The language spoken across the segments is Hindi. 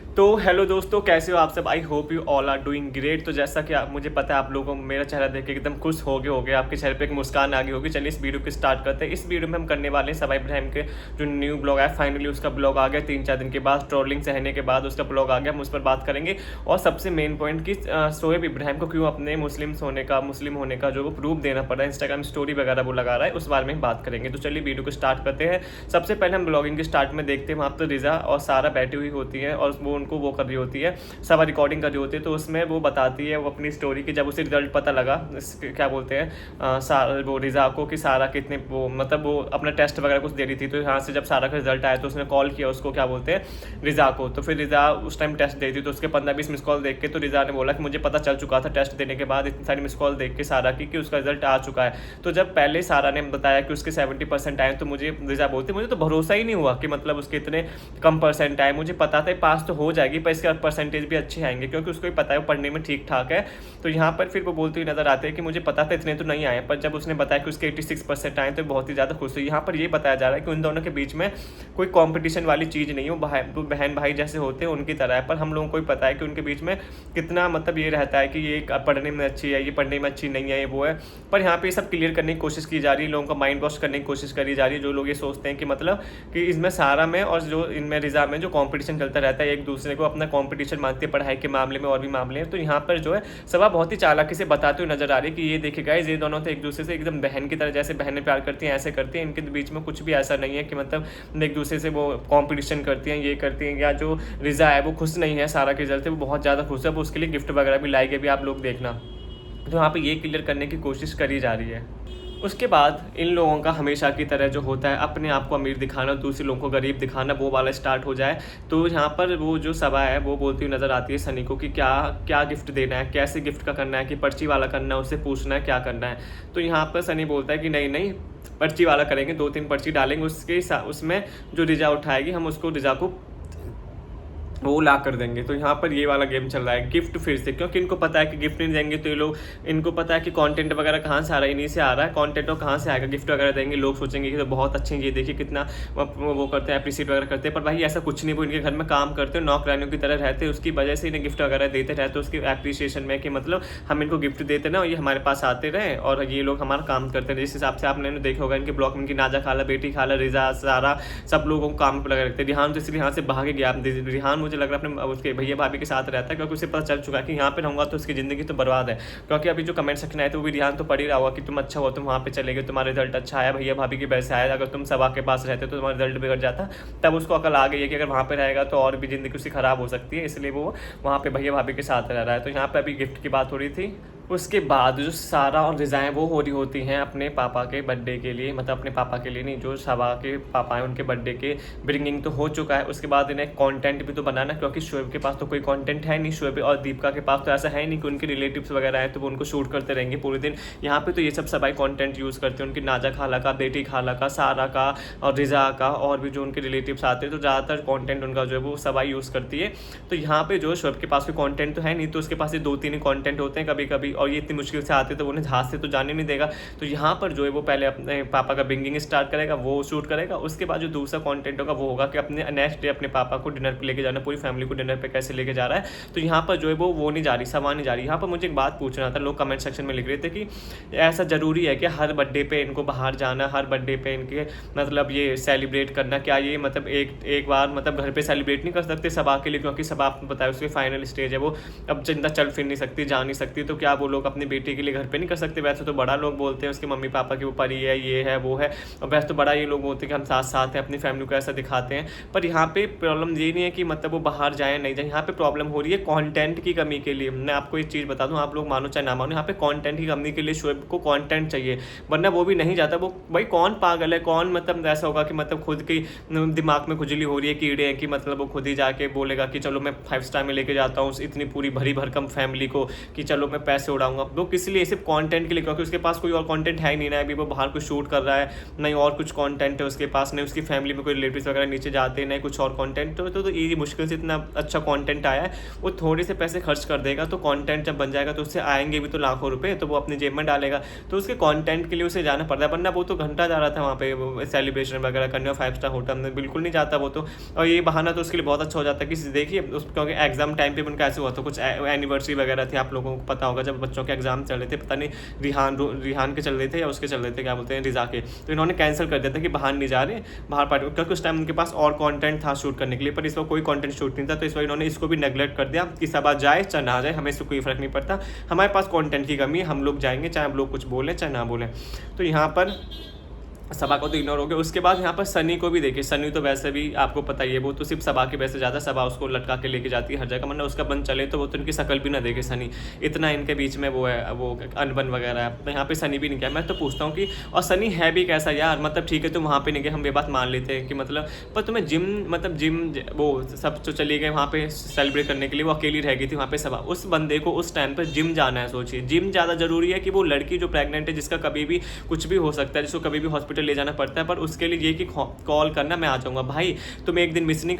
तो हेलो दोस्तों, कैसे हो आप सब। I hope you all are doing great. तो जैसा कि मुझे पता है आप लोगों को मेरा चेहरा देख के एकदम खुश हो गए आपके चेहरे पे एक मुस्कान आ गई होगी। चलिए इस वीडियो को स्टार्ट करते हैं। इस वीडियो में हम करने वाले हैं सबा इब्राहिम के जो न्यू ब्लॉग है, फाइनली उसका ब्लॉग आ गया 3-4 दिन के बाद, ट्रोलिंग सहने के बाद उसका ब्लॉग आ गया। हम उस पर बात करेंगे और सबसे मेन पॉइंट कि शोएब इब्राहिम को क्यों अपने मुस्लिम होने का जो वो प्रूफ देना पड़ा, इंस्टाग्राम स्टोरी वगैरह वो लगा रहा है, उस बारे में बात करेंगे। तो चलिए वीडियो को स्टार्ट करते हैं। सबसे पहले हम ब्लॉगिंग के स्टार्ट में देखते हैं वहाँ पर रिजा और सारा बैठी हुई होती है और वो उनको वो कर रही होती है, सब रिकॉर्डिंग कर रही होती है। तो उसमें वो बताती है वो अपनी स्टोरी की, जब उसे रिजल्ट पता लगा क्या बोलते हैं वो रिजा को कि सारा कितने वो मतलब वो अपना टेस्ट वगैरह कुछ दे रही थी। तो यहाँ से जब सारा का रिजल्ट आया तो उसने कॉल किया उसको, क्या बोलते हैं, रिजा को। तो फिर रिजा उस टाइम टेस्ट देती तो उसके 15-20 मिस कॉल देख के तो रिजा ने बोला कि मुझे पता चल चुका था टेस्ट देने के बाद इतनी सारी मिस कॉल देख के सारा की कि उसका रिजल्ट आ चुका है। तो जब पहले सारा ने बताया कि उसके 70% आए तो मुझे रिजा बोलती मुझे तो भरोसा ही नहीं हुआ कि मतलब उसके इतने कम परसेंट आए। मुझे पता था पास तो हो जाएगी पर इसके परसेंटेज भी अच्छे आएंगे क्योंकि उसको भी पता है वो पढ़ने में ठीक ठाक है। तो यहाँ पर फिर वो बोलती हुई नजर आते हैं कि मुझे पता था इतने तो नहीं आए, पर जब उसने बताया कि उसके 86% आए तो बहुत ही ज़्यादा खुश हुई। यहाँ पर ये बताया जा रहा है कि उन दोनों के बीच में कोई कंपटीशन वाली चीज़ नहीं है, वो बहन भाई जैसे होते हैं उनकी तरह है। पर हम लोगों को भी पता है कि उनके बीच में कितना मतलब ये रहता है कि ये पढ़ने में अच्छी है, ये पढ़ने में अच्छी नहीं है, ये वो है। पर यहाँ पे सब क्लियर करने की कोशिश की जा रही है, लोगों का माइंड वॉश करने की कोशिश करी जा रही है। जो लोग ये सोचते हैं कि मतलब कि इसमें सारा में और जो इनमें रिजा में जो कंपटीशन चलता रहता है, एक दूसरे को अपना कंपटीशन मानते हैं पढ़ाई के मामले में और भी मामले हैं। तो यहाँ पर जो है सबा बहुत ही चालाकी से बताते हुए नजर आ रही है कि ये देखिए गाइस, ये दोनों तो एक दूसरे से एकदम बहन की तरह, जैसे बहनें प्यार करती हैं ऐसे करती हैं। इनके बीच में कुछ भी ऐसा नहीं है कि मतलब एक दूसरे से वो कंपटीशन करती हैं, ये करती हैं। या जो रिजा है वो खुश नहीं है सारा के रिजल्ट से, वो बहुत ज़्यादा खुश है, वो उसके लिए गिफ्ट वगैरह भी लाएगी, भी आप लोग देखना। तो यहाँ पे ये क्लियर करने की कोशिश करी जा रही है। उसके बाद इन लोगों का हमेशा की तरह जो होता है अपने आप को अमीर दिखाना, दूसरे लोगों को गरीब दिखाना, वो वाला स्टार्ट हो जाए। तो यहाँ पर वो जो सबा है वो बोलती हुई नज़र आती है सनी को कि क्या क्या गिफ्ट देना है, कैसे गिफ्ट का करना है, कि पर्ची वाला करना है, उससे पूछना है क्या करना है। तो यहाँ पर सनी बोलता है कि नहीं नहीं, पर्ची वाला करेंगे, 2-3 पर्ची डालेंगे, उसमें जो रिजा उठाएगी हम उसको रिजा को वो ला कर देंगे। तो यहाँ पर ये वाला गेम चल रहा है गिफ्ट फिर से, क्योंकि इनको पता है कि गिफ्ट नहीं देंगे तो ये लोग, इनको पता है कि कंटेंट वगैरह कहाँ से आ रहा है, इन्हीं से आ रहा है कंटेंट, और कहाँ से आएगा, गिफ्ट वगैरह देंगे, लोग सोचेंगे कि तो बहुत अच्छे हैं, ये देखिए कितना वो करते हैं, अप्रिशिएट वगैरह करते हैं। पर भाई ऐसा कुछ नहीं, वो इनके घर में काम करते हैं, नौकरानियों की तरह रहते हैं, उसकी वजह से इन्हें गिफ्ट वगैरह देते रहते हैं उसके एप्रिसिएशन में, कि मतलब हम इनको गिफ्ट देते ना और ये हमारे पास आते रहे और ये लोग हमारा काम करते रहे। जिस हिसाब से आपने देखा होगा इनके ब्लॉग में इनकी नाजा खाला, बेटी खाला, रिजा, सारा, सब लोगों को काम पर लगा रखते हैं। रिहान तो इसलिए यहाँ से भाग गया। रिहान मुझे लग रहा है अपने उसके भैया भाभी के साथ रहता है, क्योंकि उसे पता चल चुका है कि यहाँ पे रहूँगा तो उसकी ज़िंदगी तो बर्बाद है। क्योंकि अभी जो कमेंट सेक्शन आए थे वो भी रिहान तो पढ़ ही रहा होगा कि तुम अच्छा हो, तुम वहाँ पे चले गए, तुम्हारा रिजल्ट अच्छा आया, भैया भाभी की वजह से आया, अगर तुम सबा के पास रहते तो तुम्हारा रिजल्ट बिगड़ जाता। तब उसको अकल आ गई है कि अगर वहाँ पे रहेगा तो और भी ज़िंदगी उसकी ख़राब हो सकती है, इसलिए वो वहाँ पे भैया भाभी के साथ रह रहा है। तो यहाँ पर अभी गिफ्ट की बात हो रही थी। उसके बाद जो सारा और रिजाएँ वो हो रही होती हैं अपने पापा के बर्थडे के लिए, मतलब अपने पापा के लिए नहीं, जो सबा के पापा हैं उनके बर्थडे के ब्रिंगिंग तो हो चुका है। उसके बाद इन्हें कंटेंट भी तो बनाना, क्योंकि शोएब के पास तो कोई कंटेंट है नहीं, शोएब और दीपिका के पास तो ऐसा है नहीं कि उनके रिलेटिव्स वगैरह हैं तो वो उनको शूट करते रहेंगे पूरे दिन। यहाँ पे तो ये सब सबाई कंटेंट यूज़ करते हैं, उनकी नाजा खाला का, बेटी खाला का, सारा का और रिजा का, और भी जो उनके रिलेटिव्स आते हैं, तो ज़्यादातर कॉन्टेंट उनका जो है वो सबाई यूज़ करती है। तो यहाँ पे जो शोएब के पास कोई कॉन्टेंट तो है नहीं, तो उसके पास ये 2-3 ही कॉन्टेंट होते हैं कभी कभी, और ये इतनी मुश्किल से आते तो उन्हें जहाज से तो जाने नहीं देगा। तो यहाँ पर जो है वो पहले अपने पापा का ब्रिंगिंग स्टार्ट करेगा, वो शूट करेगा। उसके बाद जो दूसरा कंटेंट होगा वो होगा कि अपने नेक्स्ट डे अपने पापा को डिनर पे लेके जाना, पूरी फैमिली को डिनर पे कैसे लेके जा रहा है। तो यहाँ पर जो है वो नहीं जा रही, सवा नहीं जा रही। यहाँ पर मुझे एक बात पूछना था, लोग कमेंट सेक्शन में लिख रहे थे कि ऐसा ज़रूरी है कि हर बर्थडे पे इनको बाहर जाना, हर बर्थडे पे इनके मतलब ये सेलिब्रेट करना, क्या ये मतलब एक बार मतलब घर पे सेलिब्रेट नहीं कर सकते सबा के लिए, क्योंकि सबा आपको पता है उसकी फाइनल स्टेज है, वो अब जिंदा चल फिर नहीं सकती, जा नहीं सकती। तो क्या वो लोग अपनी बेटी के लिए घर पे नहीं कर सकते? वैसे तो बड़ा लोग बोलते हैं उसके मम्मी पापा की वो परी है, ये है, वो है, और वैसे तो बड़ा ये लोग बोलते हैं कि हम साथ साथ हैं, अपनी फैमिली को ऐसा दिखाते हैं। पर यहाँ पे प्रॉब्लम ये नहीं है कि मतलब वो बाहर जाए नहीं जाए, यहाँ पे प्रॉब्लम हो रही है कंटेंट की कमी के लिए। मैं आपको एक चीज़ बता दूँ, आप लोग मानो चाहे ना मानो, यहाँ पे कंटेंट की कमी के लिए शोएब को कंटेंट चाहिए, वरना वो भी नहीं जाता। वो भाई कौन पागल है, कौन मतलब ऐसा होगा कि मतलब खुद की दिमाग में खुजली हो रही है, कीड़े हैं, कि मतलब वो खुद ही जाके बोलेगा कि चलो मैं 5 स्टार में लेके जाता हूँ इतनी पूरी भरी भरकम फैमिली को, कि चलो मैं पैसे पैसे उड़ाऊंगा, वो किस लिए, सिर्फ कंटेंट के लिए, क्योंकि उसके पास कोई और कंटेंट है ही नहीं ना, अभी वो बाहर कुछ शूट कर रहा है, नहीं और कुछ कंटेंट है उसके पास, नहीं उसकी फैमिली में कोई रिलेटिव्स वगैरह नीचे जाते हैं, नहीं कुछ और कंटेंट। तो ये मुश्किल से इतना अच्छा कंटेंट आया है, वो थोड़े से पैसे खर्च कर देगा, तो कंटेंट जब बन जाएगा तो उससे आएंगे भी तो लाखों रुपए, तो वो अपनी जेब में डालेगा, तो उसके कंटेंट के लिए उसे जाना पड़ता है। वरना वो तो घंटा जा रहा था वहाँ पे सेलिब्रेशन वगैरह करने, और 5 स्टार होटल में बिल्कुल नहीं जाता वो तो। और ये बहाना तो उसके लिए बहुत अच्छा हो जाता है कि देखिए क्योंकि एग्जाम टाइम पे उनका ऐसे हुआ था, कुछ एनिवर्सरी वगैरह थी, आप लोगों को पता होगा, जब बच्चों के एग्जाम चल रहे थे, पता नहीं रिहान के चल रहे थे या उसके चल रहे थे, क्या बोलते हैं, रिजा के, तो इन्होंने कैंसिल कर दिया था कि बाहर नहीं जा रहे, बाहर पार्टी, क्योंकि उस टाइम उनके पास और कंटेंट था शूट करने के लिए, पर इस वक्त कोई कंटेंट शूट नहीं था, तो इस वक्त इन्होंने इसको भी नेगलेक्ट कर दिया कि सब जाए चाहे ना जाए, हमें इससे कोई फर्क नहीं पड़ता, हमारे पास कंटेंट की कमी है, हम लोग जाएंगे चाहे हम लोग कुछ बोलें चाहे ना बोलें। तो यहाँ पर सबा को तो इग्नोर हो गया। उसके बाद यहाँ पर सनी को भी देखिए, सनी तो वैसे भी आपको पता ही है, वो तो सिर्फ सबा के वैसे ज़्यादा, सबा उसको लटका के लेके जाती है हर जगह, वरना उसका बन चले तो वो तो इनकी शक्ल भी ना देखे सनी, इतना इनके बीच में वो है, वो अनबन वगैरह है। तो यहाँ पे सनी भी नहीं गया। मैं तो पूछता हूँ कि और सनी है भी कैसा यार, मतलब ठीक है तुम वहाँ पे नहीं गए, हम ये बात मान लेते हैं कि मतलब, पर तुम्हें जिम वो सब तो चली गए वहाँ पे सेलिब्रेट करने के लिए, वो अकेली रह गई थी वहाँ पे सबा, उस बंदे को उस टाइम पर जिम जाना है। सोचिए जिम ज़्यादा जरूरी है कि वो लड़की जो प्रेग्नेंट है, जिसका कभी भी कुछ भी हो सकता है, जिसको कभी भी हॉस्पिटल ले जाना पड़ता है, पर उसके लिए ये कि कॉल करना मैं आ जाऊँगा। भाई तुम एक दिन मिस नहीं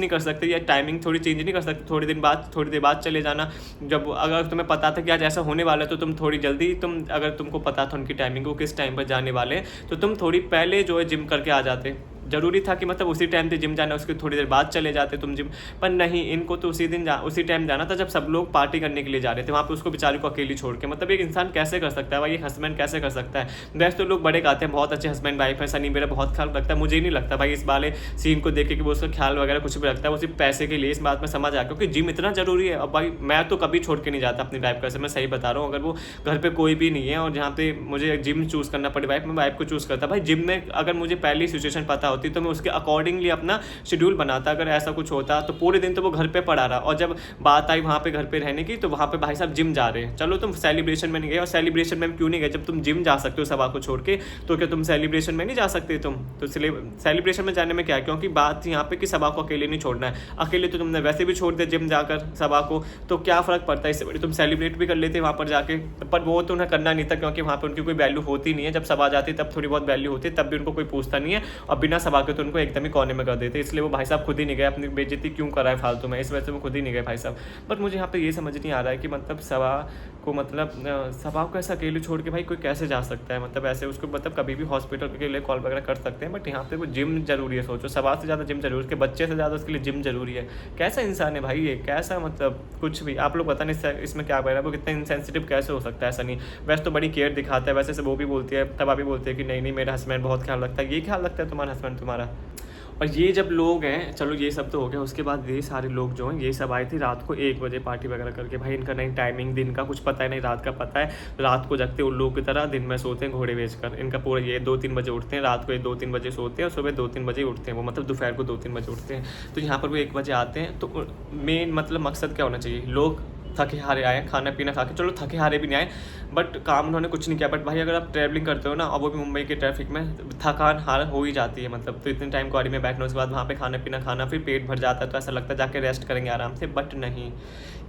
कर सकते, या टाइमिंग थोड़ी चेंज नहीं कर सकते, थोड़ी देर बाद चले जाना। जब अगर तुम्हें पता था कि आज ऐसा होने वाला है, तो तुम थोड़ी जल्दी, अगर तुमको पता था उनकी टाइमिंग को किस टाइम पर जाने वाले, तो तुम थोड़ी पहले जो है जिम करके आ जाते। जरूरी था कि मतलब उसी टाइम पे जिम जाना, उसके थोड़ी देर बाद चले जाते तुम जिम, पर नहीं, इनको तो उसी टाइम जाना था जब सब लोग पार्टी करने के लिए जा रहे थे, वहाँ पे उसको बेचारी को अकेली छोड़ के। मतलब एक इंसान कैसे कर सकता है भाई, एक हस्बैंड कैसे कर सकता है। वैसे तो लोग बड़े कहते हैं बहुत अच्छे हस्बैंड वाइफ है, सनी मेरा बहुत ख्याल रखता है, मुझे नहीं लगता भाई इस वाले सीन को देख के कि वो उसका ख्याल वगैरह कुछ भी रखता है, वो सिर्फ पैसे के लिए। इस बात में समझ आया, क्योंकि जिम इतना जरूरी है। अब भाई मैं तो कभी छोड़ के नहीं जाता अपनी वाइफ का, मैं सही बता रहा हूँ। अगर वो घर पे कोई भी नहीं है और जहाँ पे मुझे जिम चूज़ करना पड़े वाइफ, मैं वाइफ को चूज़ करता। भाई जिम में अगर मुझे पहली सिचुएशन पता होती तो मैं उसके अकॉर्डिंगली अपना शेड्यूल बनाता। अगर ऐसा कुछ होता तो पूरे दिन तो वो घर पे पड़ा रहा, और जब बात आई वहाँ पे घर पे रहने की, तो वहाँ पे भाई साहब जिम जा रहे हैं। चलो तुम सेलिब्रेशन में नहीं गए, और सेलिब्रेशन में क्यों नहीं गए, जब तुम जिम जा सकते हो सबा को छोड़ के, तो क्या तुम सेलिब्रेशन में नहीं जा सकते तुम? तो इसलिए सेलिब्रेशन में जाने में क्या है, क्योंकि बात यहाँ पे कि सबा को अकेले नहीं छोड़ना है। अकेले तो तुमने वैसे भी छोड़ दिया जिम जाकर सबा को, तो क्या फ़र्क पड़ता है, इससे बड़ी तुम सेलिब्रेट भी कर लेते वहाँ पर जाके। पर वो तो उन्हें करना नहीं था, क्योंकि वहाँ पर उनकी कोई वैल्यू होती नहीं है। जब सबा जाती तब थोड़ी बहुत वैल्यू होती है, तब भी उनको कोई पूछता नहीं है, और बिना सबा के तो उनको एकदम ही कोने में कर देते। इसलिए वो भाई साहब खुद ही नहीं गए, अपनी बेइज्जती क्यों करा है फालतू में, इस वजह से वो खुद ही नहीं गए भाई साहब। बट मुझे यहाँ पे ये समझ नहीं आ रहा है कि मतलब सबा को, मतलब सबा को ऐसा अकेले छोड़ के भाई कोई कैसे जा सकता है। मतलब ऐसे उसको मतलब कभी भी हॉस्पिटल के लिए कॉल वगैरह कर सकते हैं, बट यहाँ पे वो जिम जरूरी है। सोचो सबा से ज़्यादा जिम जरूरी है, उसके बच्चे से ज़्यादा उसके लिए जिम जरूरी है। कैसा इंसान है भाई ये, कैसा, मतलब कुछ भी आप लोग पता नहीं इसमें क्या कर रहा है, वो कितना इनसेंसिटिव कैसे हो सकता है। ऐसा नहीं, वैसे तो बड़ी केयर दिखाता है, वैसे से वो भी बोलती है, तब आप भी बोलते हैं कि नहीं मेरा हस्बैंड बहुत ख्याल रखता है। ये ख्याल रखता है तुम्हारा हस्बैंड तुम्हारा? और ये जब लोग हैं, चलो ये सब तो हो गया, उसके बाद ये सारे लोग जो हैं ये सब आए थे रात को 1 बजे पार्टी वगैरह करके। भाई इनका नहीं टाइमिंग दिन का कुछ पता है, नहीं रात का पता है। रात को जगते उन लोगों की तरह, दिन में सोते हैं घोड़े बेचकर। इनका पूरा ये 2-3 बजे उठते हैं, रात को ये 2-3 बजे सोते हैं, और सुबह 2-3 बजे उठते हैं वो, मतलब दोपहर को 2-3 बजे उठते हैं। तो यहाँ पर वो 1 बजे आते हैं, तो मेन मतलब मकसद क्या होना चाहिए, लोग थके हारे आए, खाना पीना खा के, चलो थके हारे भी नहीं आए, बट काम उन्होंने कुछ नहीं किया। बट भाई अगर आप ट्रैवलिंग करते हो ना, और वो भी मुंबई के ट्रैफिक में, थकान हार हो ही जाती है। मतलब तो इतने टाइम गाड़ी में बैठने, उसके बाद वहाँ पे खाना पीना खाना, फिर पेट भर जाता है, तो ऐसा लगता है जाके रेस्ट करेंगे आराम से, बट नहीं,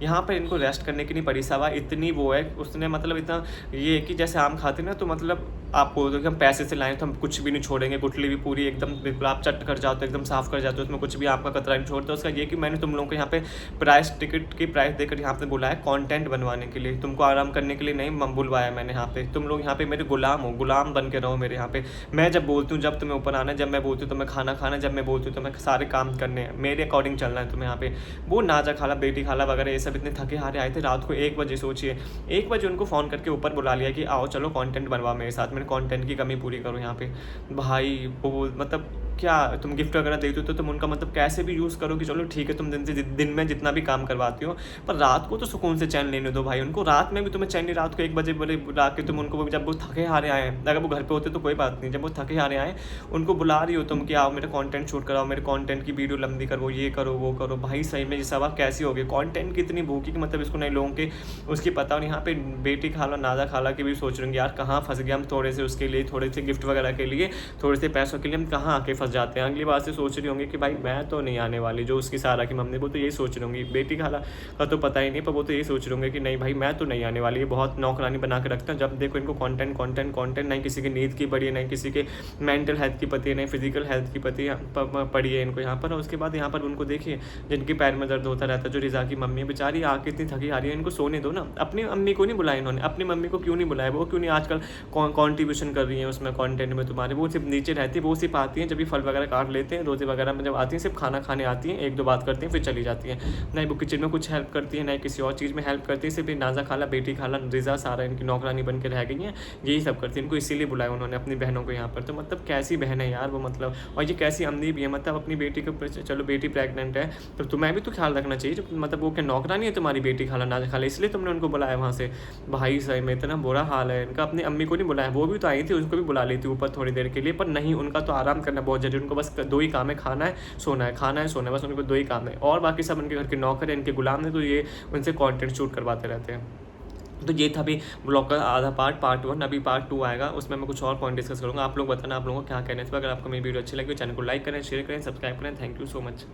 यहाँ पर इनको रेस्ट करने की नहीं पड़ी। सवा इतनी वो है, उसने मतलब इतना ये है कि जैसे आम खाते ना, तो मतलब आप बोलते हो कि हम पैसे से लाएँ तो हम कुछ भी नहीं छोड़ेंगे, गुठली भी पूरी एकदम बिल्कुल आप चट कर जाते हो, एकदम साफ कर जाते हो, उसमें कुछ भी आपका कतरा नहीं छोड़ते। उसका ये कि मैंने तुम लोगों को यहाँ पे टिकट की प्राइस देकर यहाँ पे बुलाया कंटेंट बनवाने के लिए, तुमको आराम करने के लिए नहीं बुलवाया मैंने यहाँ पे। तुम लोग यहाँ पे मेरे गुलाम हो, गुलाम बन के रहो मेरे यहाँ पे। मैं जब बोलती हूँ जब तुम्हें ऊपर आना है, जब मैं बोलती हूँ तुम्हें खाना खाना, जब मैं बोलती हूँ तुम्हें सारे काम करने हैं, मेरे अकॉर्डिंग चलना है तुम्हें यहाँ पे। वो नाजा खाला, बेटी खाला वगैरह ये सब इतने थके हारे आए थे रात को 1 बजे। सोचिए 1 बजे उनको फ़ोन करके ऊपर बुला लिया कि आओ चलो कंटेंट बनवा मेरे साथ, मेरे कंटेंट की कमी पूरी करो यहाँ पे। भाई वो मतलब क्या तुम गिफ्ट वगैरह देते हो तो तुम उनका मतलब कैसे भी यूज़ करो कि चलो ठीक है तुम दिन में जितना भी काम करवाती हो, पर रात को तो सुकून से चैन लेने दो भाई उनको। रात में भी तुम्हें चैन नहीं, रात को 1 बजे बोले बुला के तुम उनको, जब वो थके हारे आए, अगर वो घर पे होते तो कोई बात नहीं, जब वो थके हारे आए उनको बुला रही हो तुम कि आओ मेरे कंटेंट शूट कराओ, मेरे कंटेंट की वीडियो लंबी करो, ये करो वो करो। भाई सही में ये सवा कैसी हो गई, कंटेंट की इतनी भूखी कि मतलब इसको नहीं लोगों के उसकी पता। और यहाँ पे बेटी खाला नाजा खाला की भी सोच रही यार कहाँ फंस गया हम, थोड़े से उसके लिए, थोड़े से गिफ्ट वगैरह के लिए, थोड़े से पैसों के लिए हम कहाँ आके फंस जाते हैं। अगली बार से सोच रही होंगी कि भाई मैं तो नहीं आने वाली, जो उसकी सारा की मम्मी वो तो यही सोच रही होंगी, बेटी खाला का तो पता ही नहीं, पर वो तो यही सोच रहे होंगे कि नहीं भाई मैं तो नहीं आने वाली, ये बहुत नौकरानी बना के रखते हैं। जब देखो इनको कंटेंट कंटेंट कंटेंट, नहीं किसी की नींद की पड़ी है, नहीं किसी के मेंटल हेल्थ की पति है, नहीं फिजिकल हेल्थ की पड़ी है इनको यहाँ पर। और उसके बाद यहाँ पर उनको देखिए जिनके पैर में दर्द होता रहता है, जो रिजा की मम्मी है बेचारी आके इतनी थकी आ रही है, इनको सोने दो ना। अपनी अम्मी को नहीं बुलाया इन्होंने, अपनी मम्मी को क्यों नहीं बुलाया, वो क्यों नहीं आजकल कॉन्ट्रीब्यूशन कर रही है उसमें कंटेंट में तुम्हारे। वो सिर्फ नीचे रहती है, वो सिर्फ आती हैं जब भी फल वगैरह काट लेते हैं, रोजे वगैरह में जब आती हैं सिर्फ खाना खाने आती हैं, एक दो बात करती हैं फिर चली जाती हैं। नहीं वो किचन में कुछ हेल्प करती है, नहीं किसी और चीज़ में हेल्प करती है, सिर्फ नाजा खाला, बेटी खाला, रिजा सारा इनकी नौकरानी बन के रह गई हैं, यही सब करती है। इनको इसीलिए बुलाया उन्होंने अपनी बहनों को यहाँ पर। तो मतलब कैसी बहन है यार वो, मतलब और ये कैसी अम्मी भी है, मतलब अपनी बेटी को, चलो बेटी प्रेग्नेंट है तो तुम्हें भी तो ख्याल रखना चाहिए, मतलब वो क्या नौकरानी है तुम्हारी बेटी खाला नाजा खाला, इसलिए तुमने उनको बुलाया वहाँ से। भाई सही में इतना बुरा हाल है इनका, अपनी अम्मी को नहीं बुलाया, वो भी तो आई थी उसको भी बुला ली थी ऊपर थोड़ी देर के लिए, पर नहीं उनका तो आराम करना बहुत जरूरी, उनको बस दो ही काम है, खाना है सोना है, खाना है सोना है, बस उनको दो ही काम है, और बाकी सब उनके घर के नौकर है, इनके गुलाम है, तो ये उनसे कंटेंट शूट करवाते रहते हैं। तो ये था अभी ब्लॉग का आधा पार्ट 1, अभी पार्ट 2 आएगा, उसमें मैं कुछ और पॉइंट डिस्कस करूँगा। आप लोग बताना आप लोगों को क्या कहना है इस पर। अगर आपको मेरी वीडियो अच्छी लगी तो चैनल को लाइक करें, शेयर करें, सब्सक्राइब करें। Thank you so much.